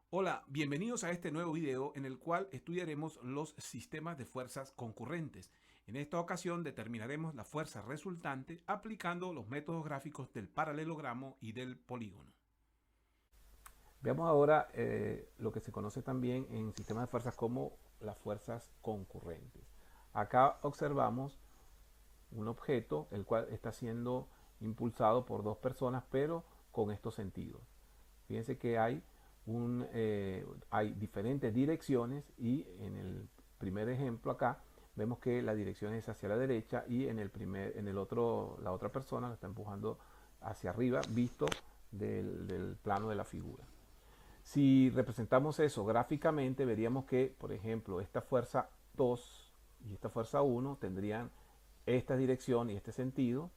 Hola, bienvenidos a este nuevo video en el cual estudiaremos los sistemas de fuerzas concurrentes. En esta ocasión determinaremos la fuerza resultante aplicando los métodos gráficos del paralelogramo y del polígono. Veamos ahora lo que se conoce también en sistemas de fuerzas como las fuerzas concurrentes. Acá observamos un objeto el cual está siendo impulsado por dos personas, pero con estos sentidos. Fíjense que hay diferentes direcciones y en el primer ejemplo acá vemos que la dirección es hacia la derecha y en el otro, la otra persona la está empujando hacia arriba, visto del plano de la figura. Si representamos eso gráficamente, veríamos que, por ejemplo, esta fuerza 2 y esta fuerza 1 tendrían esta dirección y este sentido,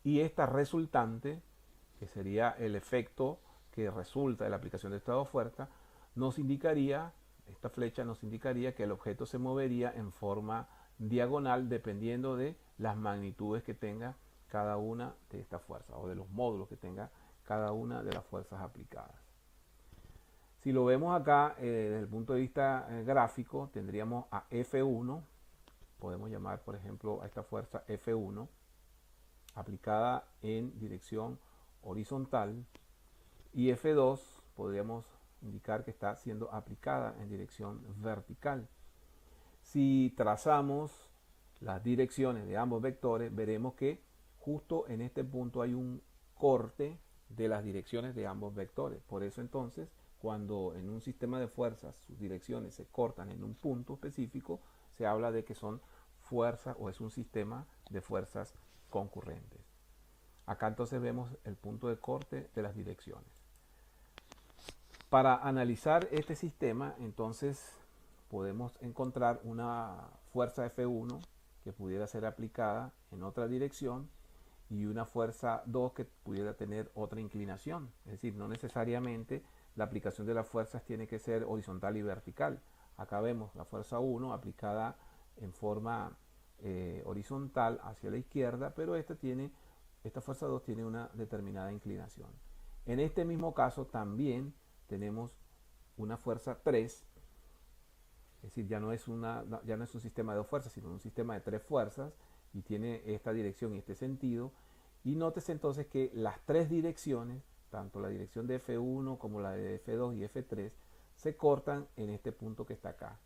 y esta resultante, que sería el efecto que resulta de la aplicación de esta dos fuerzas, nos indicaría, esta flecha nos indicaría que el objeto se movería en forma diagonal dependiendo de las magnitudes que tenga cada una de estas fuerzas o de los módulos que tenga cada una de las fuerzas aplicadas. Si lo vemos acá desde el punto de vista gráfico, tendríamos a F1, podemos llamar por ejemplo a esta fuerza F1, aplicada en dirección horizontal, y F2 podríamos indicar que está siendo aplicada en dirección vertical. Si trazamos las direcciones de ambos vectores, veremos que justo en este punto hay un corte de las direcciones de ambos vectores. Por eso entonces, cuando en un sistema de fuerzas sus direcciones se cortan en un punto específico, se habla de que son fuerzas o es un sistema de fuerzas concurrentes. Acá entonces vemos el punto de corte de las direcciones. Para analizar este sistema, entonces podemos encontrar una fuerza F1 que pudiera ser aplicada en otra dirección y una fuerza 2 que pudiera tener otra inclinación. Es decir, no necesariamente la aplicación de las fuerzas tiene que ser horizontal y vertical. Acá vemos la fuerza 1 aplicada en forma horizontal hacia la izquierda, pero esta fuerza 2 tiene una determinada inclinación. En este mismo caso también tenemos una fuerza 3, es decir, ya no es un sistema de dos fuerzas, sino un sistema de tres fuerzas, y tiene esta dirección y este sentido. Y nótese entonces que las tres direcciones, tanto la dirección de F1 como la de F2 y F3, se cortan en este punto que está acá.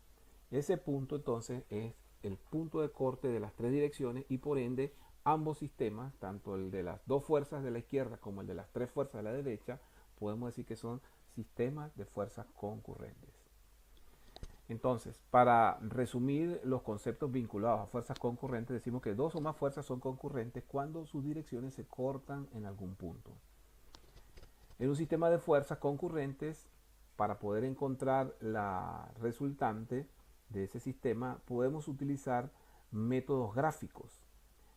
Ese punto entonces es el punto de corte de las tres direcciones, y por ende ambos sistemas, tanto el de las dos fuerzas de la izquierda como el de las tres fuerzas de la derecha, podemos decir que son sistemas de fuerzas concurrentes. Entonces, para resumir los conceptos vinculados a fuerzas concurrentes, decimos que dos o más fuerzas son concurrentes cuando sus direcciones se cortan en algún punto. En un sistema de fuerzas concurrentes, para poder encontrar la resultante de ese sistema, podemos utilizar métodos gráficos.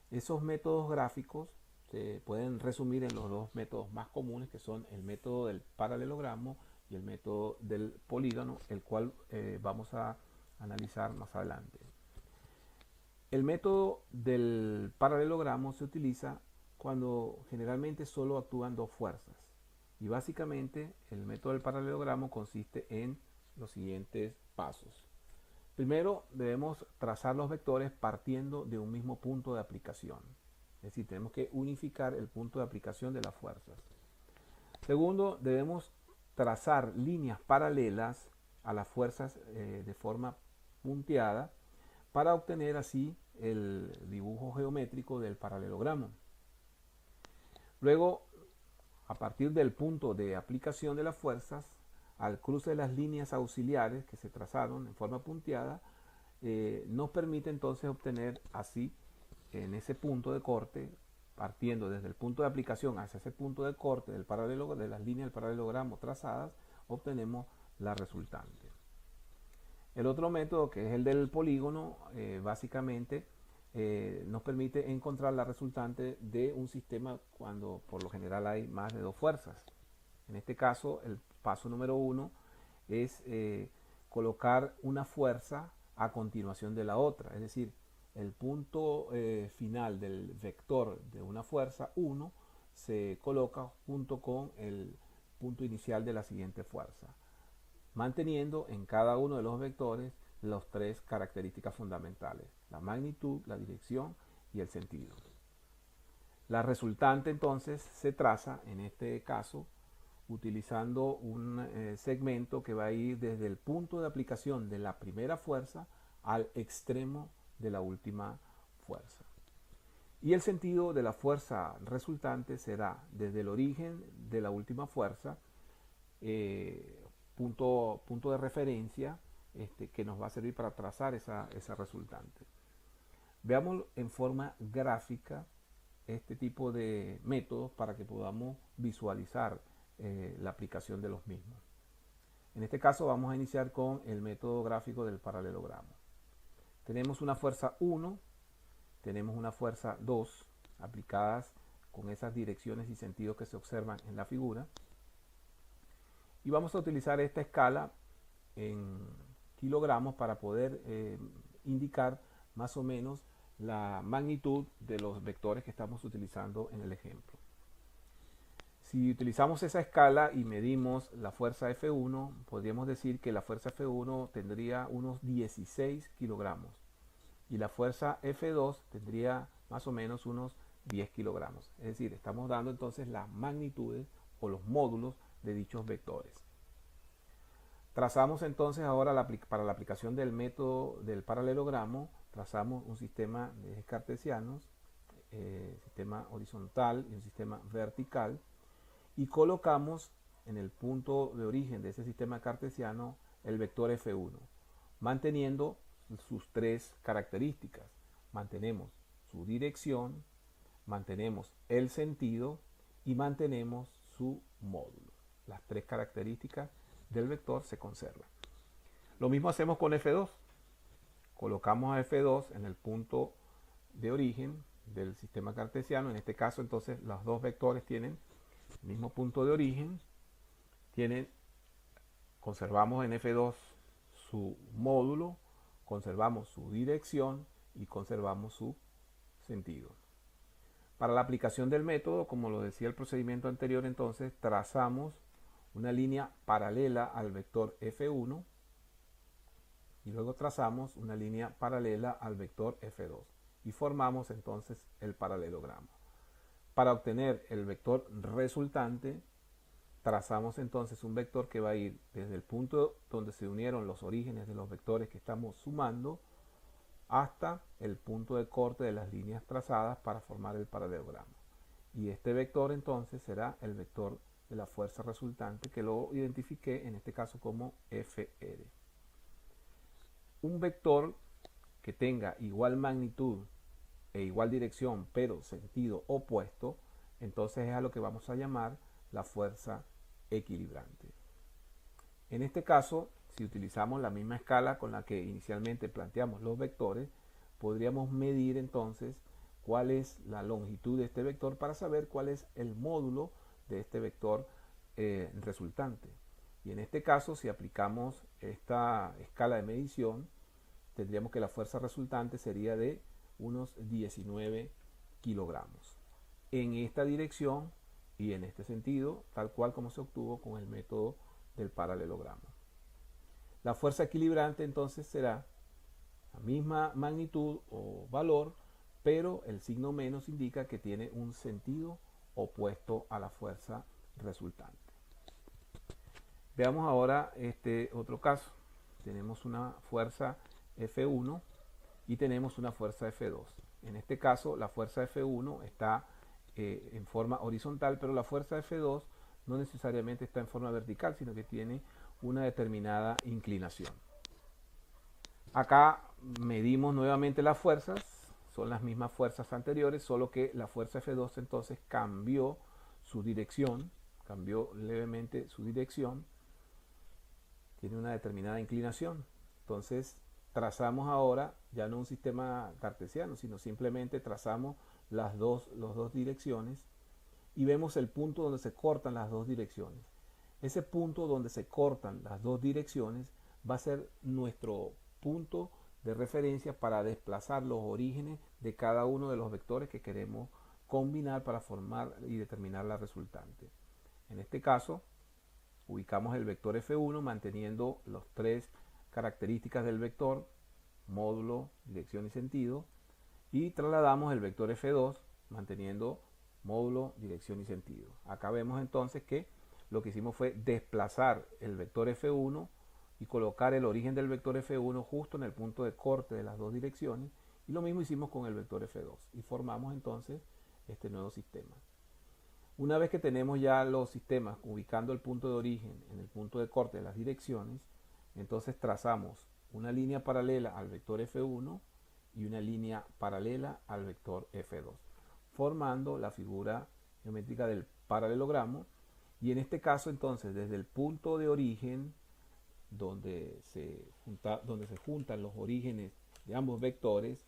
Esos métodos gráficos se pueden resumir en los dos métodos más comunes, que son el método del paralelogramo y el método del polígono, el cual vamos a analizar más adelante. El método del paralelogramo se utiliza cuando generalmente solo actúan dos fuerzas. Y básicamente el método del paralelogramo consiste en los siguientes pasos. Primero debemos trazar los vectores partiendo de un mismo punto de aplicación. Es decir, tenemos que unificar el punto de aplicación de las fuerzas. Segundo, debemos trazar líneas paralelas a las fuerzas de forma punteada para obtener así el dibujo geométrico del paralelogramo. Luego, a partir del punto de aplicación de las fuerzas, al cruce de las líneas auxiliares que se trazaron en forma punteada, nos permite entonces obtener así, en ese punto de corte, partiendo desde el punto de aplicación hacia ese punto de corte del de las líneas del paralelogramo trazadas, obtenemos la resultante. El otro método, que es el del polígono, básicamente nos permite encontrar la resultante de un sistema cuando por lo general hay más de dos fuerzas. En este caso, el paso número uno es colocar una fuerza a continuación de la otra, es decir, el punto final del vector de una fuerza 1 se coloca junto con el punto inicial de la siguiente fuerza. manteniendo en cada uno de los vectores las tres características fundamentales: la magnitud, la dirección y el sentido. La resultante entonces se traza en este caso utilizando un segmento que va a ir desde el punto de aplicación de la primera fuerza al extremo de la última fuerza. Y el sentido de la fuerza resultante será desde el origen de la última fuerza, punto de referencia que nos va a servir para trazar esa resultante. Veamos en forma gráfica este tipo de métodos para que podamos visualizar la aplicación de los mismos. En este caso vamos a iniciar con el método gráfico del paralelogramo. Tenemos una fuerza 1, tenemos una fuerza 2 aplicadas con esas direcciones y sentidos que se observan en la figura. Y vamos a utilizar esta escala en kilogramos para poder indicar más o menos la magnitud de los vectores que estamos utilizando en el ejemplo. Si utilizamos esa escala y medimos la fuerza F1, podríamos decir que la fuerza F1 tendría unos 16 kilogramos y la fuerza F2 tendría más o menos unos 10 kilogramos. Es decir, estamos dando entonces las magnitudes o los módulos de dichos vectores. Trazamos entonces ahora para la aplicación del método del paralelogramo, trazamos un sistema de ejes cartesianos, sistema horizontal y un sistema vertical, y colocamos en el punto de origen de ese sistema cartesiano el vector F1, manteniendo sus tres características. Mantenemos su dirección, mantenemos el sentido y mantenemos su módulo. Las tres características del vector se conservan. Lo mismo hacemos con F2. Colocamos a F2 en el punto de origen del sistema cartesiano. En este caso, entonces, los dos vectores tienen el mismo punto de origen. Conservamos en F2 su módulo, conservamos su dirección y conservamos su sentido. Para la aplicación del método, como lo decía el procedimiento anterior, entonces trazamos una línea paralela al vector F1 y luego trazamos una línea paralela al vector F2 y formamos entonces el paralelogramo. Para obtener el vector resultante, trazamos entonces un vector que va a ir desde el punto donde se unieron los orígenes de los vectores que estamos sumando hasta el punto de corte de las líneas trazadas para formar el paralelogramo. Y este vector entonces será el vector de la fuerza resultante, que lo identifiqué en este caso como FR. Un vector que tenga igual magnitud e igual dirección pero sentido opuesto, entonces es a lo que vamos a llamar la fuerza equilibrante. En este caso, si utilizamos la misma escala con la que inicialmente planteamos los vectores, podríamos medir entonces cuál es la longitud de este vector para saber cuál es el módulo de este vector resultante. Y en este caso, si aplicamos esta escala de medición, tendríamos que la fuerza resultante sería de unos 19 kilogramos. En esta dirección y en este sentido, tal cual como se obtuvo con el método del paralelogramo. La fuerza equilibrante entonces será la misma magnitud o valor, pero el signo menos indica que tiene un sentido opuesto a la fuerza resultante. Veamos ahora este otro caso. Tenemos una fuerza F1 y tenemos una fuerza F2. En este caso la fuerza F1 está en forma horizontal, pero la fuerza F2 no necesariamente está en forma vertical, sino que tiene una determinada inclinación. Acá medimos nuevamente las fuerzas, son las mismas fuerzas anteriores, solo que la fuerza F2 entonces cambió su dirección, cambió levemente su dirección, tiene una determinada inclinación. Entonces trazamos ahora ya no un sistema cartesiano, sino simplemente trazamos las dos direcciones y vemos el punto donde se cortan las dos direcciones. Ese punto donde se cortan las dos direcciones va a ser nuestro punto de referencia para desplazar los orígenes de cada uno de los vectores que queremos combinar para formar y determinar la resultante. En este caso, ubicamos el vector F1 manteniendo las tres características del vector, módulo, dirección y sentido, y trasladamos el vector F2 manteniendo módulo, dirección y sentido. Acá vemos entonces que lo que hicimos fue desplazar el vector F1 y colocar el origen del vector F1 justo en el punto de corte de las dos direcciones, y lo mismo hicimos con el vector F2 y formamos entonces este nuevo sistema. Una vez que tenemos ya los sistemas ubicando el punto de origen en el punto de corte de las direcciones, entonces trazamos una línea paralela al vector F1 y una línea paralela al vector F2, formando la figura geométrica del paralelogramo. Y en este caso entonces desde el punto de origen donde se juntan los orígenes de ambos vectores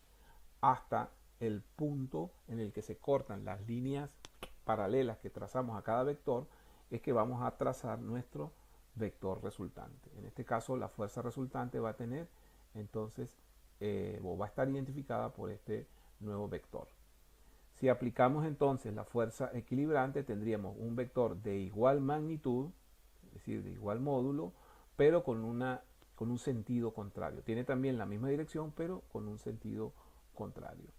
hasta el punto en el que se cortan las líneas paralelas que trazamos a cada vector, es que vamos a trazar nuestro vector resultante. En este caso la fuerza resultante va a tener entonces o va a estar identificada por este nuevo vector. Si aplicamos entonces la fuerza equilibrante, tendríamos un vector de igual magnitud, es decir, de igual módulo, pero con un sentido contrario. Tiene también la misma dirección, pero con un sentido contrario.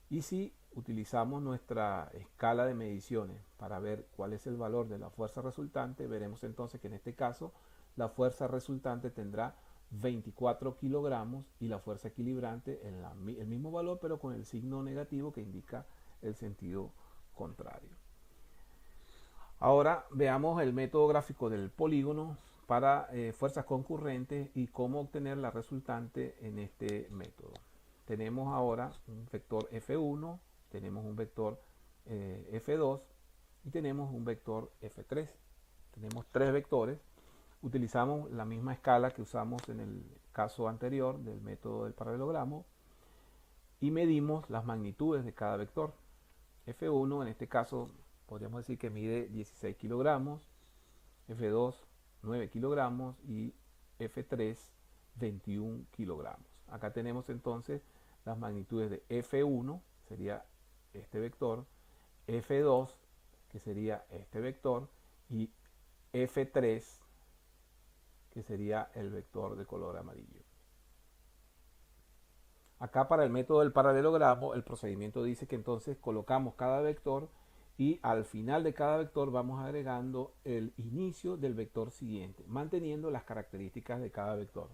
Y si utilizamos nuestra escala de mediciones para ver cuál es el valor de la fuerza resultante, veremos entonces que en este caso la fuerza resultante tendrá 24 kilogramos y la fuerza equilibrante el mismo valor, pero con el signo negativo que indica el sentido contrario. Ahora veamos el método gráfico del polígono para fuerzas concurrentes y cómo obtener la resultante en este método. Tenemos ahora un vector F1, tenemos un vector F2 y tenemos un vector F3. Tenemos tres vectores. Utilizamos la misma escala que usamos en el caso anterior del método del paralelogramo y medimos las magnitudes de cada vector. F1 en este caso podríamos decir que mide 16 kilogramos, F2 9 kilogramos y F3 21 kilogramos. Acá tenemos entonces las magnitudes de F1, sería este vector, F2, que sería este vector, y F3, que sería el vector de color amarillo. Acá para el método del paralelogramo, el procedimiento dice que entonces colocamos cada vector y al final de cada vector vamos agregando el inicio del vector siguiente, manteniendo las características de cada vector.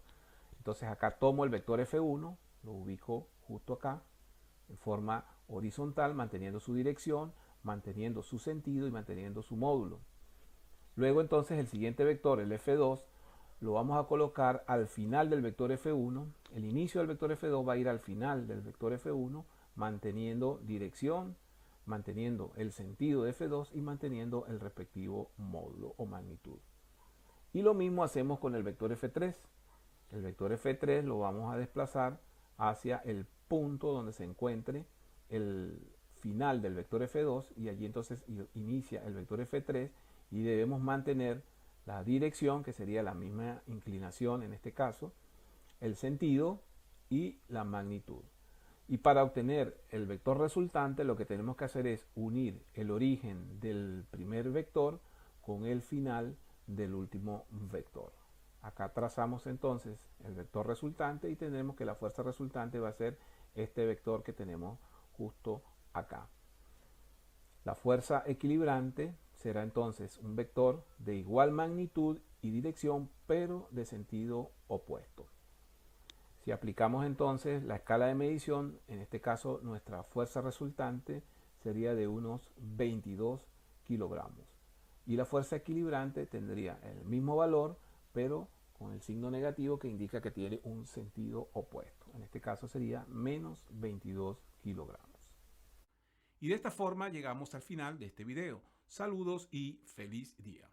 Entonces acá tomo el vector F1, lo ubico justo acá, en forma horizontal, manteniendo su dirección, manteniendo su sentido y manteniendo su módulo. Luego entonces el siguiente vector, el F2, lo vamos a colocar al final del vector F1. El inicio del vector F2 va a ir al final del vector F1, manteniendo dirección, manteniendo el sentido de F2 y manteniendo el respectivo módulo o magnitud. Y lo mismo hacemos con el vector F3. El vector F3 lo vamos a desplazar hacia el punto donde se encuentre el final del vector F2 y allí entonces inicia el vector F3 y debemos mantener la dirección, que sería la misma inclinación en este caso, el sentido y la magnitud. Y para obtener el vector resultante lo que tenemos que hacer es unir el origen del primer vector con el final del último vector. Acá trazamos entonces el vector resultante y tendremos que la fuerza resultante va a ser este vector que tenemos justo acá. La fuerza equilibrante será entonces un vector de igual magnitud y dirección, pero de sentido opuesto. Si aplicamos entonces la escala de medición, en este caso nuestra fuerza resultante sería de unos 22 kilogramos. Y la fuerza equilibrante tendría el mismo valor, pero con el signo negativo que indica que tiene un sentido opuesto. En este caso sería menos 22 kilogramos. Y de esta forma llegamos al final de este video. Saludos y feliz día.